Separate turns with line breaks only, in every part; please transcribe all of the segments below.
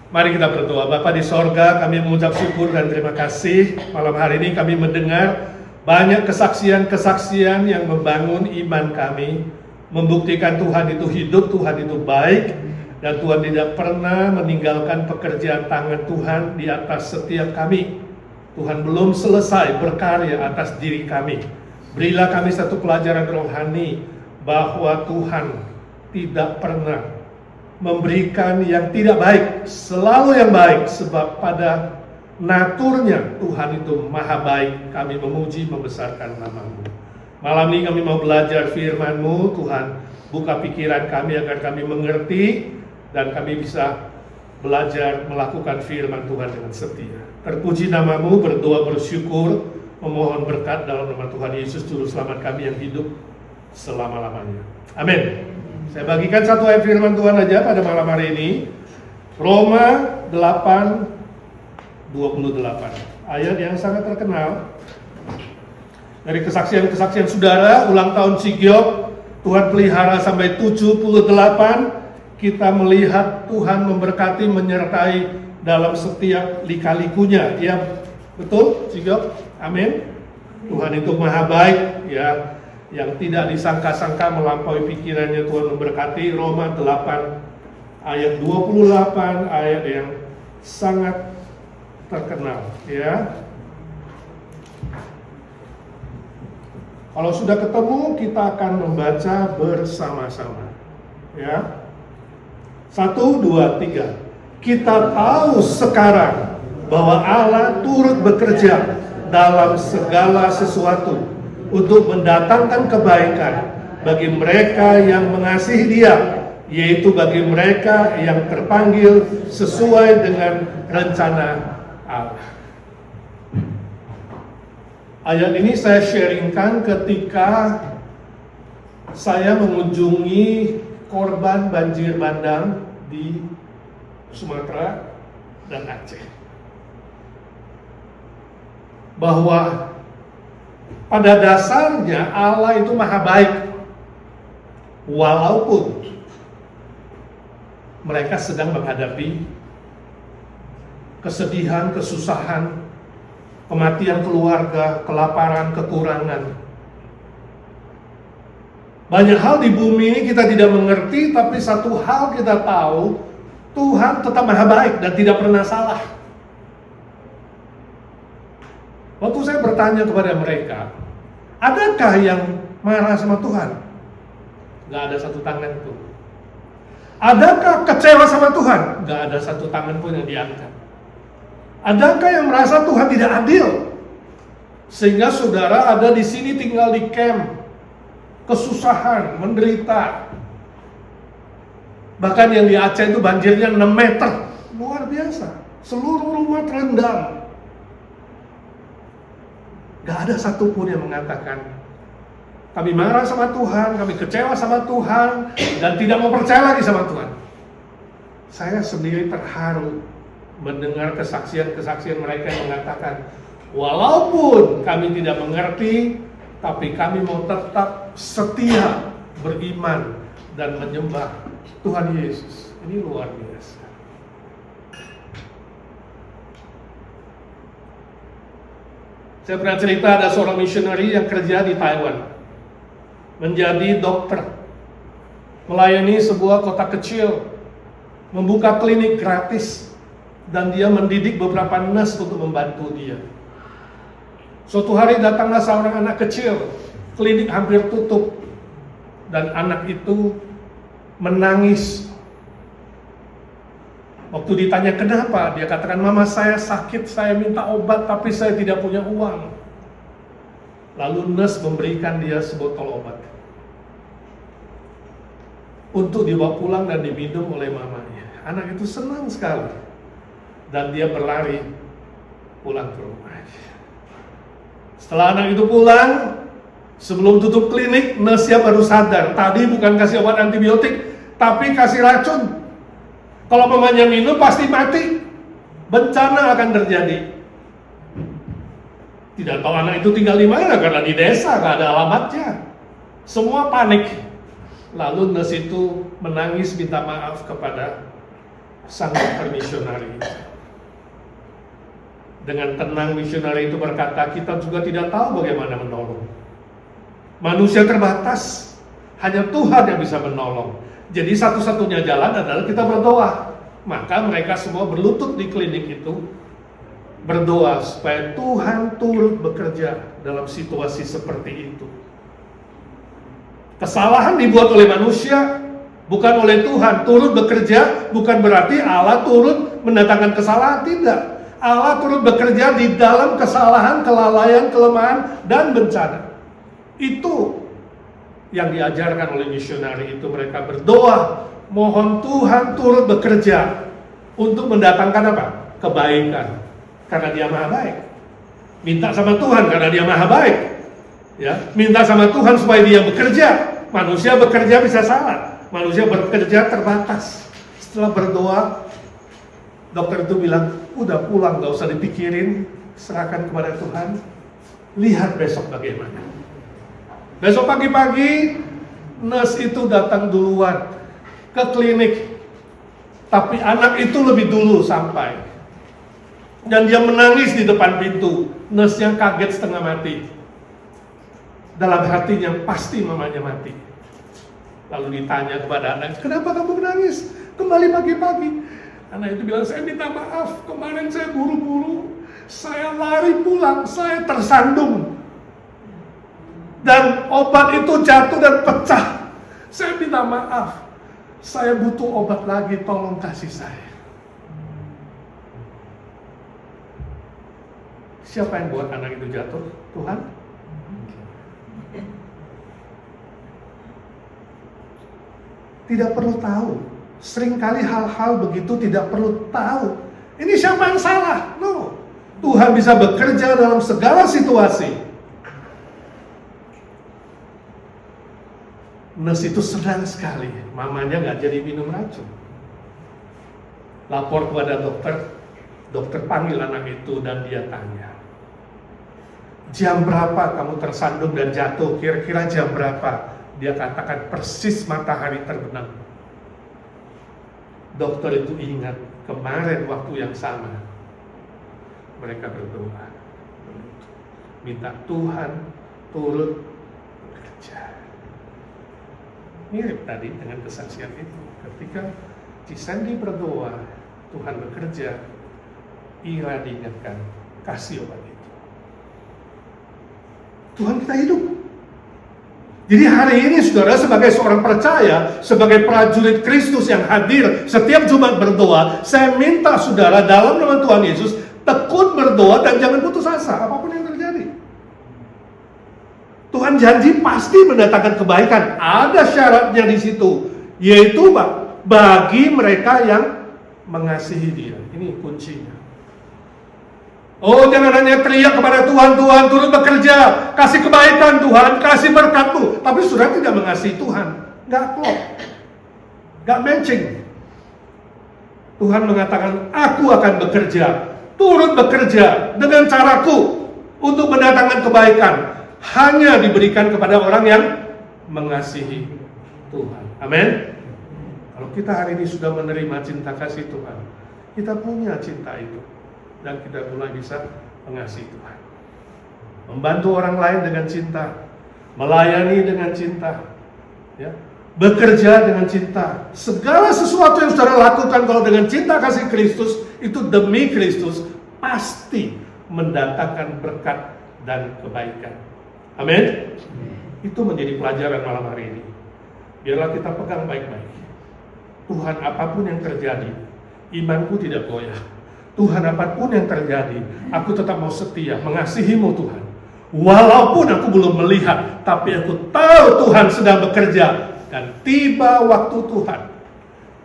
Mari kita berdoa. Bapa di sorga, kami mengucap syukur dan terima kasih. Malam hari ini kami mendengar banyak kesaksian-kesaksian yang membangun iman kami, membuktikan Tuhan itu hidup, Tuhan itu baik, dan Tuhan tidak pernah meninggalkan pekerjaan tangan Tuhan di atas setiap kami. Tuhan belum selesai berkarya atas diri kami. Berilah kami satu pelajaran rohani bahwa Tuhan tidak pernah memberikan yang tidak baik, selalu yang baik, sebab pada naturnya Tuhan itu maha baik. Kami memuji, membesarkan nama-Mu. Malam ini kami mau belajar firman-Mu, Tuhan. Buka pikiran kami agar kami mengerti dan kami bisa belajar melakukan firman Tuhan dengan setia. Terpuji nama-Mu, berdoa bersyukur, memohon berkat dalam nama Tuhan Yesus Juru Selamat kami yang hidup selama-lamanya. Amin. Saya bagikan satu ayat firman Tuhan aja pada malam hari ini. Roma 8:28. Ayat yang sangat terkenal. Dari kesaksian-kesaksian saudara, ulang tahun Sigiok, Tuhan pelihara sampai 78. Kita melihat Tuhan memberkati, menyertai dalam setiap lika-likunya. Ya, betul Sigiok? Amin. Tuhan itu maha baik, ya. Yang tidak disangka-sangka melampaui pikirannya. Tuhan memberkati. Roma 8 ayat 28, ayat yang sangat terkenal, ya. Kalau sudah ketemu, kita akan membaca bersama-sama, ya. 1, 2, 3. Kita tahu sekarang bahwa Allah turut bekerja dalam segala sesuatu untuk mendatangkan kebaikan bagi mereka yang mengasihi Dia, yaitu bagi mereka yang terpanggil sesuai dengan rencana Allah. Ayat ini saya sharingkan ketika saya mengunjungi korban banjir bandang di Sumatera dan Aceh. Bahwa pada dasarnya Allah itu maha baik, walaupun mereka sedang menghadapi kesedihan, kesusahan, kematian keluarga, kelaparan, kekurangan. Banyak hal di bumi ini kita tidak mengerti, tapi satu hal kita tahu, Tuhan tetap maha baik dan tidak pernah salah. Waktu saya bertanya kepada mereka, adakah yang marah sama Tuhan? Gak ada satu tangan pun. Adakah kecewa sama Tuhan? Gak ada satu tangan pun yang diangkat. Adakah yang merasa Tuhan tidak adil? Sehingga saudara ada di sini tinggal di camp, kesusahan, menderita. Bahkan yang di Aceh itu banjirnya 6 meter. Luar biasa. Seluruh rumah terendam. Gak ada satupun yang mengatakan kami marah sama Tuhan, kami kecewa sama Tuhan, dan tidak mau percaya lagi sama Tuhan. Saya sendiri terharu mendengar kesaksian-kesaksian mereka yang mengatakan, walaupun kami tidak mengerti, tapi kami mau tetap setia, beriman, dan menyembah Tuhan Yesus. Ini luar biasa. Saya pernah cerita ada seorang missionary yang kerja di Taiwan, menjadi dokter, melayani sebuah kota kecil, membuka klinik gratis, dan dia mendidik beberapa nurse untuk membantu dia. Suatu hari datanglah seorang anak kecil, klinik hampir tutup, dan anak itu menangis. Waktu ditanya kenapa, dia katakan, mama saya sakit, saya minta obat, tapi saya tidak punya uang. Lalu nurse memberikan dia sebotol obat untuk dibawa pulang dan diminum oleh mamanya. Anak itu senang sekali, dan dia berlari pulang ke rumah. Setelah anak itu pulang, sebelum tutup klinik, nurse-nya baru sadar, tadi bukan kasih obat antibiotik, tapi kasih racun. Kalau mamanya minum pasti mati, bencana akan terjadi. Tidak tahu anak itu tinggal di mana, karena di desa gak ada alamatnya. Semua panik. Lalu nurse itu menangis minta maaf kepada sang dokter misionari. Dengan tenang misionari itu berkata, kita juga tidak tahu bagaimana menolong. Manusia terbatas, hanya Tuhan yang bisa menolong. Jadi satu-satunya jalan adalah kita berdoa. Maka mereka semua berlutut di klinik itu, berdoa supaya Tuhan turut bekerja dalam situasi seperti itu. Kesalahan dibuat oleh manusia, bukan oleh Tuhan. Turut bekerja bukan berarti Allah turut mendatangkan kesalahan, tidak. Allah turut bekerja di dalam kesalahan, kelalaian, kelemahan, dan bencana. Itu yang diajarkan oleh misionari itu. Mereka berdoa, mohon Tuhan turut bekerja untuk mendatangkan apa? Kebaikan. Karena Dia Maha Baik. Minta sama Tuhan karena Dia Maha Baik. Ya, minta sama Tuhan supaya Dia bekerja. Manusia bekerja bisa salah. Manusia bekerja terbatas. Setelah berdoa, dokter itu bilang, udah pulang, gak usah dipikirin, serahkan kepada Tuhan. Lihat besok bagaimana. Besok pagi-pagi, nurse itu datang duluan ke klinik. Tapi anak itu lebih dulu sampai. Dan dia menangis di depan pintu. Nurse-nya kaget setengah mati. Dalam hatinya pasti mamanya mati. Lalu ditanya kepada anak, kenapa kamu menangis? Kembali pagi-pagi. Anak itu bilang, saya minta maaf, kemarin saya buru-buru. Saya lari pulang, saya tersandung. Dan obat itu jatuh dan pecah. Saya minta maaf. Saya butuh obat lagi, tolong kasih saya. Siapa yang buat anak itu jatuh? Tuhan? Tidak perlu tahu. Seringkali hal-hal begitu tidak perlu tahu. Ini siapa yang salah? No. Tuhan bisa bekerja dalam segala situasi. Nurse itu senang sekali. Mamanya gak jadi minum racun. Lapor kepada dokter. Dokter panggil anak itu dan dia tanya, jam berapa kamu tersandung dan jatuh? Kira-kira jam berapa? Dia katakan persis matahari terbenam. Dokter itu ingat kemarin waktu yang sama. Mereka berdoa, minta Tuhan turut bekerja. Mirip tadi dengan kesaksian itu. Ketika Cisanti berdoa, Tuhan bekerja, Ira diingatkan, kasih obat itu. Tuhan kita hidup. Jadi hari ini saudara sebagai seorang percaya, sebagai prajurit Kristus yang hadir setiap Jumat berdoa, saya minta saudara dalam nama Tuhan Yesus tekun berdoa dan jangan putus asa apapun yang terjadi. Tuhan janji pasti mendatangkan kebaikan. Ada syaratnya di situ, yaitu bagi mereka yang mengasihi Dia. Ini kuncinya. Oh, jangan hanya teriak kepada Tuhan, Tuhan turut bekerja, kasih kebaikan Tuhan, kasih berkat-Mu, tapi sudah tidak mengasihi Tuhan. Nggak klop, nggak matching. Tuhan mengatakan, aku akan bekerja, turut bekerja dengan caraku untuk mendatangkan kebaikan. Hanya diberikan kepada orang yang mengasihi Tuhan. Amin. Kalau kita hari ini sudah menerima cinta kasih Tuhan, kita punya cinta itu. Dan kita mulai bisa mengasihi Tuhan, membantu orang lain dengan cinta, melayani dengan cinta, ya, bekerja dengan cinta. Segala sesuatu yang saudara lakukan kalau dengan cinta kasih Kristus, itu demi Kristus, pasti mendatangkan berkat dan kebaikan. Amin. Itu menjadi pelajaran malam hari ini. Biarlah kita pegang baik-baik. Tuhan, apapun yang terjadi, imanku tidak goyah. Tuhan, apapun yang terjadi, aku tetap mau setia, mengasihi-Mu Tuhan. Walaupun aku belum melihat, tapi aku tahu Tuhan sedang bekerja. Dan tiba waktu Tuhan,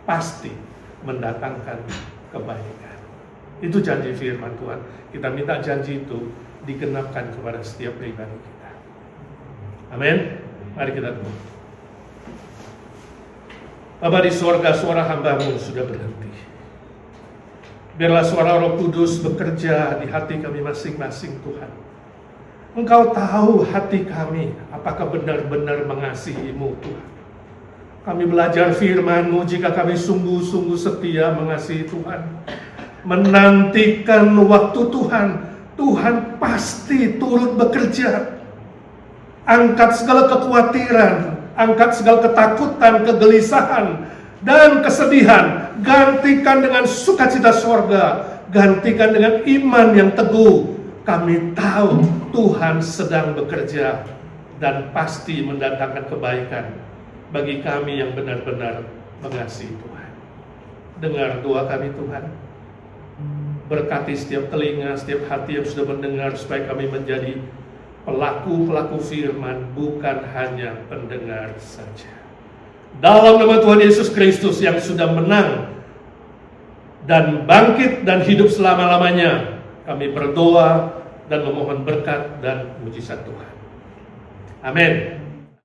pasti mendatangkan kebaikan. Itu janji firman Tuhan. Kita minta janji itu digenapkan kepada setiap pribadi kita. Amin. Mari kita doa. Bapa di sorga, suara hamba-Mu sudah berhenti. Biarlah suara Roh Kudus bekerja di hati kami masing-masing Tuhan. Engkau tahu hati kami, apakah benar-benar mengasihi-Mu Tuhan. Kami belajar firman-Mu jika kami sungguh-sungguh setia mengasihi Tuhan, menantikan waktu Tuhan. Tuhan pasti turut bekerja. Angkat segala kekhawatiran, angkat segala ketakutan, kegelisahan, dan kesedihan. Gantikan dengan sukacita sorga, gantikan dengan iman yang teguh. Kami tahu Tuhan sedang bekerja dan pasti mendatangkan kebaikan bagi kami yang benar-benar mengasihi Tuhan. Dengar doa kami Tuhan. Berkati setiap telinga, setiap hati yang sudah mendengar, supaya kami menjadi pelaku-pelaku firman, bukan hanya pendengar saja. Dalam nama Tuhan Yesus Kristus yang sudah menang dan bangkit dan hidup selama-lamanya, kami berdoa dan memohon berkat dan mujizat Tuhan. Amin.